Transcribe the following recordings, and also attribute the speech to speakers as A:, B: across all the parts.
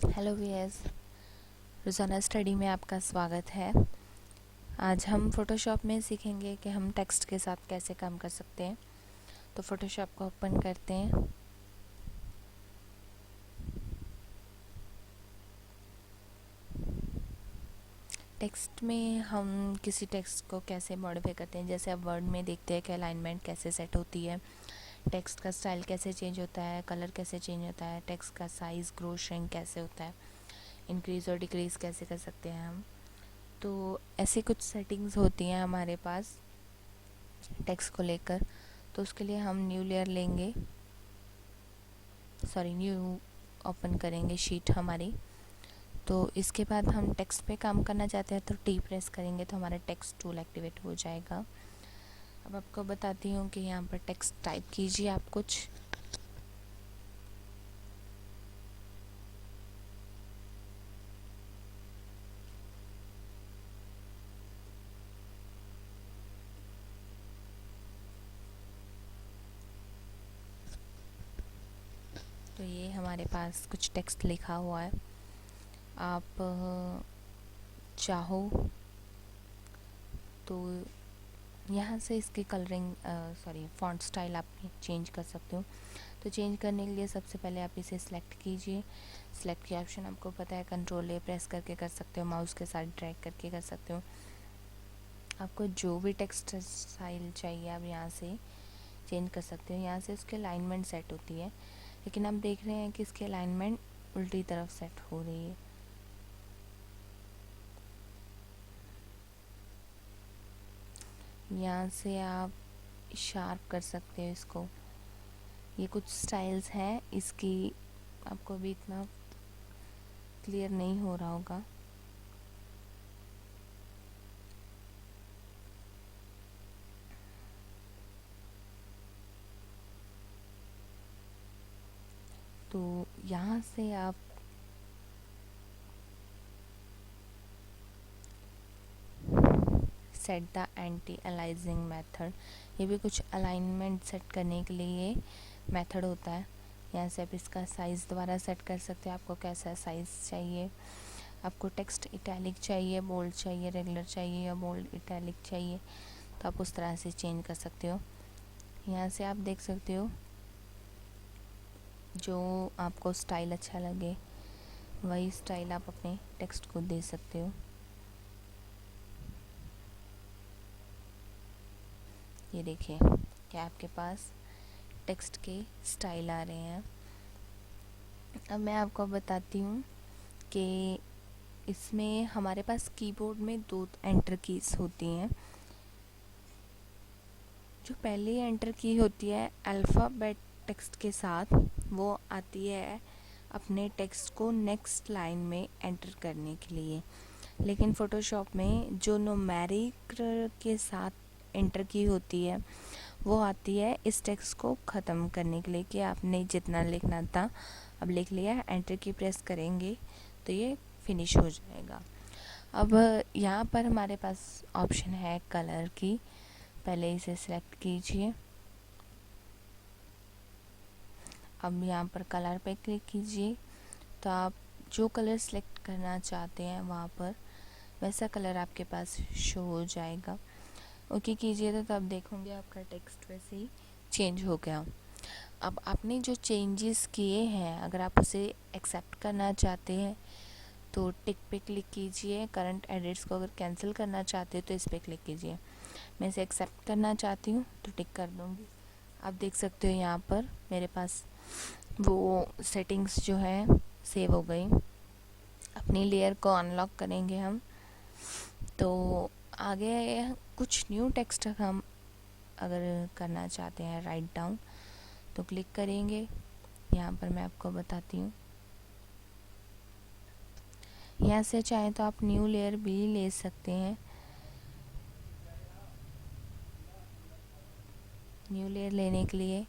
A: Hello VS, रोज़ाना study में आपका स्वागत है। आज हम फ़ोटोशॉप में सीखेंगे कि हम टेक्स्ट के साथ कैसे काम कर सकते हैं। तो फ़ोटोशॉप को ओपन करते हैं। टेक्स्ट में हम किसी टेक्स्ट को कैसे मॉडिफाई करते हैं, जैसे अब वर्ड में देखते हैं कि अलाइनमेंट कैसे सेट होती है, टेक्स्ट का स्टाइल कैसे चेंज होता है, कलर कैसे चेंज होता है, टेक्स्ट का साइज़ ग्रो श्रिंक कैसे होता है, इंक्रीज़ और डिक्रीज़ कैसे कर सकते हैं हम। तो ऐसी कुछ सेटिंग्स होती हैं हमारे पास टेक्स्ट को लेकर। तो उसके लिए हम न्यू लेयर लेंगे, न्यू ओपन करेंगे शीट हमारी। तो इसके बाद हम टेक्स्ट पे काम करना चाहते हैं तो टी प्रेस करेंगे तो हमारा टेक्स्ट टूल एक्टिवेट हो जाएगा। अब आपको बताती हूँ कि यहाँ पर टेक्स्ट टाइप कीजिए आप कुछ। तो ये हमारे पास कुछ टेक्स्ट लिखा हुआ है। आप चाहो तो यहाँ से इसकी कलरिंग फॉन्ट स्टाइल आप चेंज कर सकते हो। तो चेंज करने के लिए सबसे पहले आप इसे सिलेक्ट कीजिए। सिलेक्ट की ऑप्शन आपको पता है, कंट्रोल ए प्रेस करके कर सकते हो, माउस के साथ ड्रैग करके कर सकते हो। आपको जो भी टेक्स्ट स्टाइल चाहिए आप यहाँ से चेंज कर सकते हो। यहाँ से उसकी अलाइनमेंट सेट होती है, लेकिन आप देख रहे हैं कि इसकी अलाइनमेंट उल्टी तरफ सेट हो रही है। यहाँ से आप शार्प कर सकते हो इसको। ये कुछ स्टाइल्स हैं, इसकी आपको अभी इतना क्लियर नहीं हो रहा होगा। तो यहाँ से आप सेट द एंटी अलाइजिंग मेथड, ये भी कुछ अलाइनमेंट सेट करने के लिए मेथड होता है। यहाँ से आप इसका साइज़ दोबारा सेट कर सकते हैं, आपको कैसा साइज़ चाहिए। आपको टेक्स्ट इटैलिक चाहिए, बोल्ड चाहिए, रेगुलर चाहिए या बोल्ड इटैलिक चाहिए, तो आप उस तरह से चेंज कर सकते हो। यहाँ से आप देख सकते हो जो आपको स्टाइल अच्छा लगे वही स्टाइल आप अपने टेक्स्ट को दे सकते हो। ये देखिए कि आपके पास टेक्स्ट के स्टाइल आ रहे हैं। अब मैं आपको बताती हूँ कि इसमें हमारे पास कीबोर्ड में दो एंटर कीज होती हैं। जो पहली एंटर की होती है अल्फ़ाबेट टेक्स्ट के साथ, वो आती है अपने टेक्स्ट को नेक्स्ट लाइन में एंटर करने के लिए। लेकिन फ़ोटोशॉप में जो न्यूमेरिक के साथ एंटर की होती है वो आती है इस टेक्स्ट को ख़त्म करने के लिए, कि आपने जितना लिखना था अब लिख लिया, एंटर की प्रेस करेंगे तो ये फिनिश हो जाएगा। अब यहाँ पर हमारे पास ऑप्शन है कलर की, पहले इसे सिलेक्ट कीजिए। अब यहाँ पर कलर पे क्लिक कीजिए, तो आप जो कलर सिलेक्ट करना चाहते हैं वहाँ पर वैसा कलर आपके पास शो हो जाएगा। ओके कीजिए तो आप देखोगे आपका टेक्स्ट वैसे ही चेंज हो गया। अब आपने जो चेंजेस किए हैं अगर आप उसे एक्सेप्ट करना चाहते हैं तो टिक पे क्लिक कीजिए। करंट एडिट्स को अगर कैंसिल करना चाहते हो तो इस पर क्लिक कीजिए। मैं इसे एक्सेप्ट करना चाहती हूँ तो टिक कर दूँगी। आप देख सकते हो यहाँ पर मेरे पास वो सेटिंग्स जो है सेव हो गई। अपनी लेयर को अनलॉक करेंगे हम, तो आगे कुछ न्यू टेक्स्ट हम अगर करना चाहते हैं राइट डाउन तो क्लिक करेंगे। यहाँ पर मैं आपको बताती हूँ, यहाँ से चाहे तो आप न्यू लेयर भी ले सकते हैं। न्यू लेयर लेने के लिए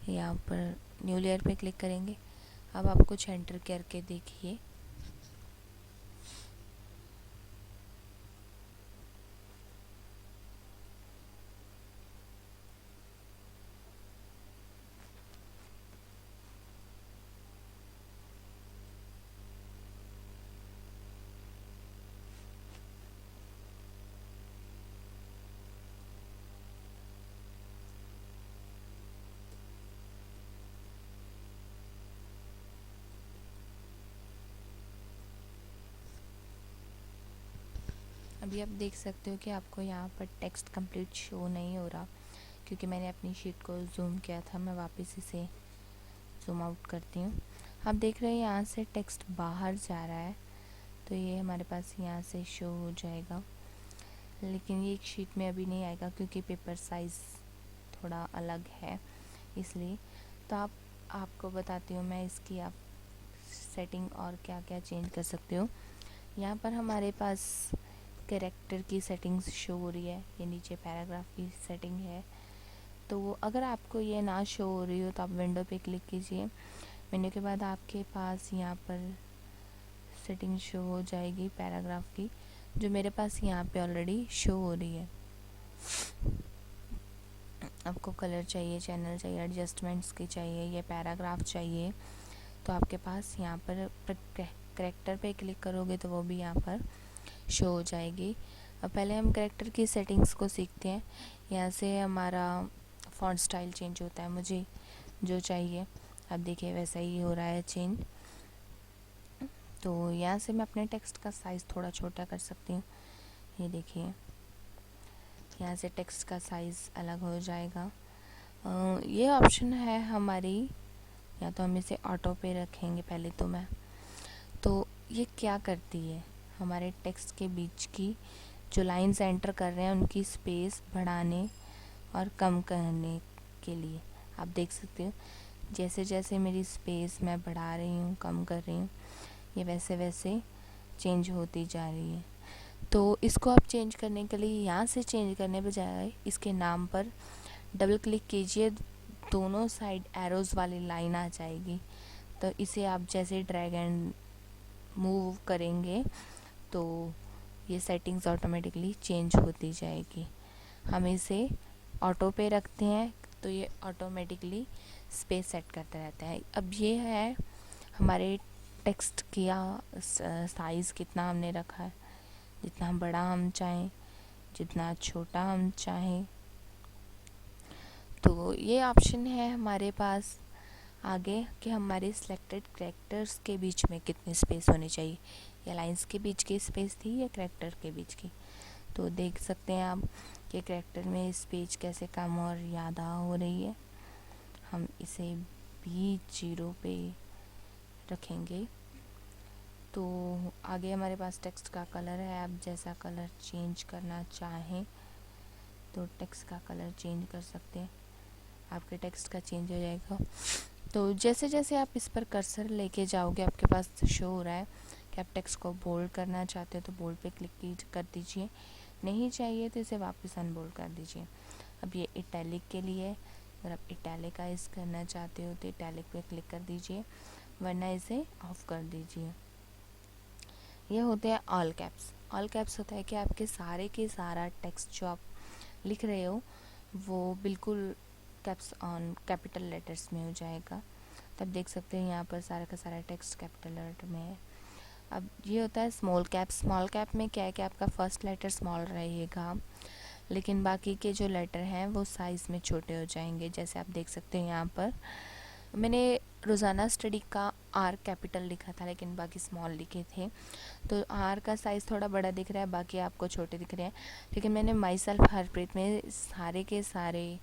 A: यहाँ पर न्यू लेयर पे क्लिक करेंगे। अब आप कुछ एंटर करके देखिए। अभी आप देख सकते हो कि आपको यहाँ पर टेक्स्ट कंप्लीट शो नहीं हो रहा, क्योंकि मैंने अपनी शीट को जूम किया था। मैं वापस इसे जूम आउट करती हूँ। आप देख रहे हैं यहाँ से टेक्स्ट बाहर जा रहा है, तो ये हमारे पास यहाँ से शो हो जाएगा, लेकिन ये एक शीट में अभी नहीं आएगा क्योंकि पेपर साइज़ थोड़ा अलग है इसलिए। तो आपको बताती हूँ मैं इसकी आप सेटिंग और क्या क्या चेंज कर सकते हो। यहाँ पर हमारे पास कैरेक्टर की सेटिंग्स शो हो रही है, ये नीचे पैराग्राफ की सेटिंग है। तो अगर आपको ये ना शो हो रही हो तो आप विंडो पे क्लिक कीजिए। विंडो के बाद आपके पास यहाँ पर सेटिंग शो हो जाएगी पैराग्राफ की, जो मेरे पास यहाँ पे ऑलरेडी शो हो रही है। आपको कलर चाहिए, चैनल चाहिए, एडजस्टमेंट्स की चाहिए, ये पैराग्राफ चाहिए, तो आपके पास यहाँ पर कैरेक्टर पे क्लिक करोगे तो वो भी यहाँ पर शो हो जाएगी। अब पहले हम कैरेक्टर की सेटिंग्स को सीखते हैं। यहाँ से हमारा फॉन्ट स्टाइल चेंज होता है, मुझे जो चाहिए अब देखिए वैसा ही हो रहा है चेंज। तो यहाँ से मैं अपने टेक्स्ट का साइज़ थोड़ा छोटा कर सकती हूँ। ये देखिए यहाँ से टेक्स्ट का साइज़ अलग हो जाएगा। ये ऑप्शन है हमारी, या तो हम इसे ऑटो पे रखेंगे पहले तो ये क्या करती है, हमारे टेक्स्ट के बीच की जो लाइन्स एंटर कर रहे हैं उनकी स्पेस बढ़ाने और कम करने के लिए। आप देख सकते हो जैसे जैसे मेरी स्पेस मैं बढ़ा रही हूँ, कम कर रही हूँ, ये वैसे वैसे चेंज होती जा रही है। तो इसको आप चेंज करने के लिए यहाँ से चेंज करने बजाय इसके नाम पर डबल क्लिक कीजिए, दोनों साइड एरोज़ वाली लाइन आ जाएगी। तो इसे आप जैसे ड्रैग एंड मूव करेंगे तो ये सेटिंग्स ऑटोमेटिकली चेंज होती जाएगी। हम इसे ऑटो पे रखते हैं तो ये ऑटोमेटिकली स्पेस सेट करता रहता है। अब ये है हमारे टेक्स्ट का साइज़ कितना हमने रखा है, जितना बड़ा हम चाहें, जितना छोटा हम चाहें। तो ये ऑप्शन है हमारे पास आगे कि हमारे सिलेक्टेड कैरेक्टर्स के बीच में कितनी स्पेस होनी चाहिए, या लाइंस के बीच की स्पेस थी या कैरेक्टर के बीच की। तो देख सकते हैं आप कि कैरेक्टर में स्पेस कैसे कम और ज़्यादा हो रही है। हम इसे भी 0 पे रखेंगे। तो आगे हमारे पास टेक्स्ट का कलर है, आप जैसा कलर चेंज करना चाहें तो टेक्स्ट का कलर चेंज कर सकते हैं, आपके टेक्स्ट का चेंज हो जाएगा। तो जैसे जैसे आप इस पर कर्सर लेके जाओगे आपके पास शो हो रहा है कि आप टेक्स्ट को बोल्ड करना चाहते हो तो बोल्ड पे क्लिक कर दीजिए, नहीं चाहिए तो इसे वापस अनबोल्ड कर दीजिए। अब ये इटैलिक के लिए, अगर आप इटैलिकाइज करना चाहते हो तो इटैलिक पे क्लिक कर दीजिए, वरना इसे ऑफ कर दीजिए। ये होते हैं ऑल कैप्स। ऑल कैप्स होता है कि आपके सारे के सारा टेक्स्ट जो आप लिख रहे हो वो बिल्कुल कैप्स ऑन कैपिटल लेटर्स में हो जाएगा। तब देख सकते हैं यहाँ पर सारा का सारा टेक्स्ट कैपिटल लेटर में है। अब ये होता है स्मॉल कैप। स्मॉल कैप में क्या है कि आपका फर्स्ट लेटर स्मॉल रहेगा, लेकिन बाकी के जो लेटर हैं वो साइज़ में छोटे हो जाएंगे। जैसे आप देख सकते हैं यहाँ पर मैंने रोज़ाना स्टडी का आर कैपिटल लिखा था लेकिन बाकी स्मॉल लिखे थे, तो आर का साइज़ थोड़ा बड़ा दिख रहा है, बाकी आपको छोटे दिख रहे हैं। लेकिन मैंने माई सेल्फ हरप्रीत में सारे के सारे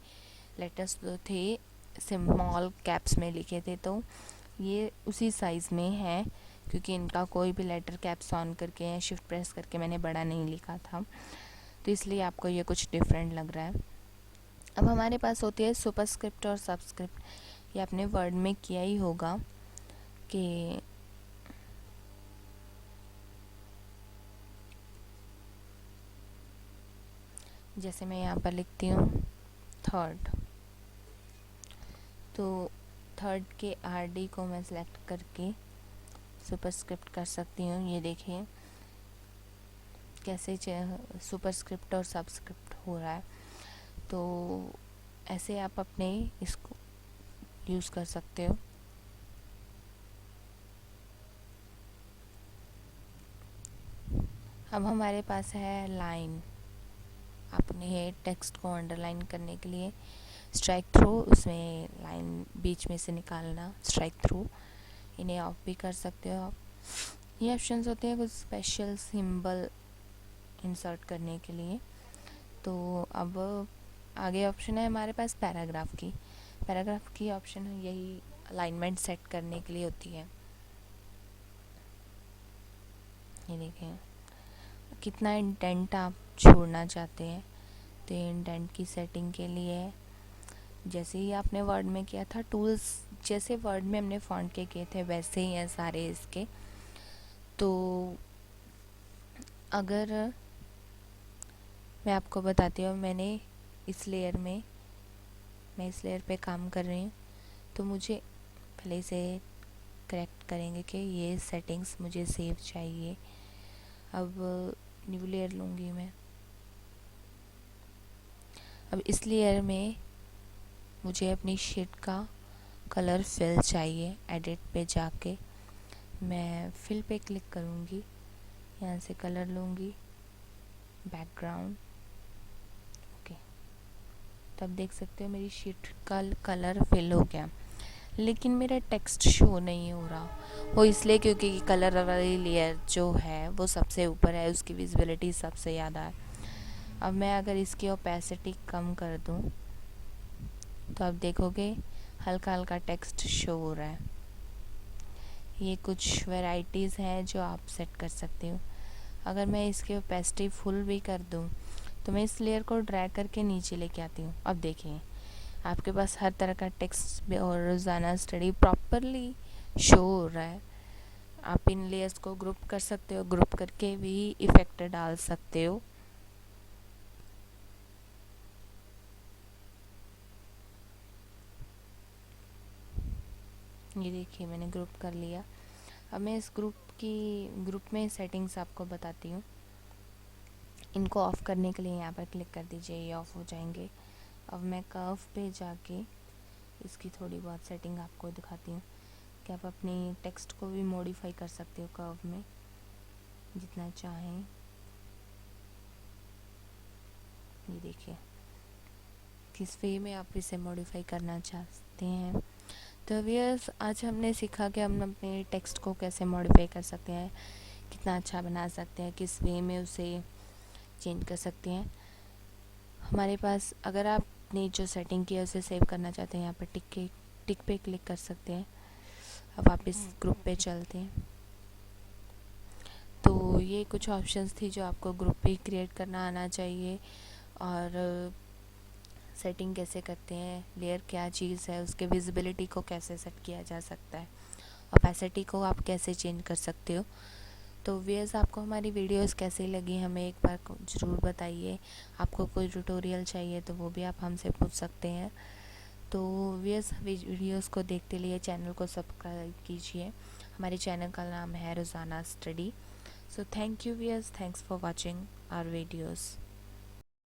A: लेटर्स जो थे स्मॉल कैप्स में लिखे थे, तो ये उसी साइज़ में है क्योंकि इनका कोई भी लेटर कैप्स ऑन करके या शिफ्ट प्रेस करके मैंने बड़ा नहीं लिखा था, तो इसलिए आपको ये कुछ डिफरेंट लग रहा है। अब हमारे पास होती है सुपरस्क्रिप्ट और सबस्क्रिप्ट। ये आपने वर्ड में किया ही होगा कि जैसे मैं यहाँ पर लिखती हूँ थर्ड, तो थर्ड के RD को मैं सिलेक्ट करके सुपरस्क्रिप्ट कर सकती हूँ। ये देखिए कैसे सुपरस्क्रिप्ट और सबस्क्रिप्ट हो रहा है। तो ऐसे आप अपने इसको यूज़ कर सकते हो। अब हमारे पास है लाइन। आपने टेक्स्ट को अंडरलाइन करने के लिए स्ट्राइक थ्रू, उसमें लाइन बीच में से निकालना, स्ट्राइक थ्रू, इन्हें ऑफ भी कर सकते हो आप। ये ऑप्शंस होते हैं कुछ स्पेशल सिंबल इंसर्ट करने के लिए। तो अब आगे ऑप्शन है हमारे पास पैराग्राफ की। पैराग्राफ की ऑप्शन यही अलाइनमेंट सेट करने के लिए होती है। ये देखें कितना इंटेंट आप छोड़ना चाहते हैं। तो इंटेंट की सेटिंग के लिए जैसे ही आपने वर्ड में किया था, टूल्स जैसे वर्ड में हमने फॉन्ट के किए थे वैसे ही हैं सारे इसके। तो अगर मैं आपको बताती हूँ, मैं इस लेयर पे काम कर रही हूँ, तो मुझे पहले से करेक्ट करेंगे कि ये सेटिंग्स मुझे सेव चाहिए। अब न्यू लेयर लूँगी मैं। अब इस लेयर में मुझे अपनी शीट का कलर फिल चाहिए। एडिट पे जाके मैं फिल पे क्लिक करूँगी, यहाँ से कलर लूँगी, बैकग्राउंड। ओके, तब देख सकते हो मेरी शीट का कलर फिल हो गया, लेकिन मेरा टेक्स्ट शो नहीं हो रहा। वो इसलिए क्योंकि कलर वाली लेयर जो है वो सबसे ऊपर है, उसकी विजिबिलिटी सबसे ज़्यादा है। अब मैं अगर इसकी ओपेसिटी कम कर दूं तो आप देखोगे हल्का हल्का टेक्स्ट शो हो रहा है। ये कुछ वैरायटीज़ हैं जो आप सेट कर सकते हो। अगर मैं इसकी ओपेसिटी फुल भी कर दूं तो मैं इस लेयर को ड्रैग करके नीचे लेके आती हूँ। अब देखिए आपके पास हर तरह का टेक्स्ट और रोज़ाना स्टडी प्रॉपरली शो हो रहा है। आप इन लेयर्स को ग्रुप कर सकते हो, ग्रुप करके भी इफ़ेक्ट डाल सकते हो। ये देखिए मैंने ग्रुप कर लिया। अब मैं इस ग्रुप में सेटिंग्स आपको बताती हूँ। इनको ऑफ़ करने के लिए यहाँ पर क्लिक कर दीजिए, ये ऑफ़ हो जाएंगे। अब मैं कर्व पे जाके इसकी थोड़ी बहुत सेटिंग आपको दिखाती हूँ कि आप अपनी टेक्स्ट को भी मॉडिफाई कर सकते हो कर्व में जितना चाहें। ये देखिए किस वे में आप इसे मॉडिफाई करना चाहते हैं। तो व्यूअर्स आज हमने सीखा कि हम अपने टेक्स्ट को कैसे मॉडिफाई कर सकते हैं, कितना अच्छा बना सकते हैं, किस वे में उसे चेंज कर सकते हैं। हमारे पास अगर आपने जो सेटिंग की है उसे सेव करना चाहते हैं, यहाँ पर टिक पे क्लिक कर सकते हैं। अब वापस ग्रुप पे चलते हैं। तो ये कुछ ऑप्शंस थी जो आपको ग्रुप पे क्रिएट करना आना चाहिए, और सेटिंग कैसे करते हैं, लेयर क्या चीज़ है, उसके विजिबिलिटी को कैसे सेट किया जा सकता है, ओपेसिटी को आप कैसे चेंज कर सकते हो। तो व्यूअर्स आपको हमारी वीडियोस कैसी लगी हमें एक बार ज़रूर बताइए। आपको कोई ट्यूटोरियल चाहिए तो वो भी आप हमसे पूछ सकते हैं। तो व्यूअर्स वीडियोस को देखते लिए चैनल को सब्सक्राइब कीजिए। हमारे चैनल का नाम है रोज़ाना study. So thank you viewers, thanks for watching our videos.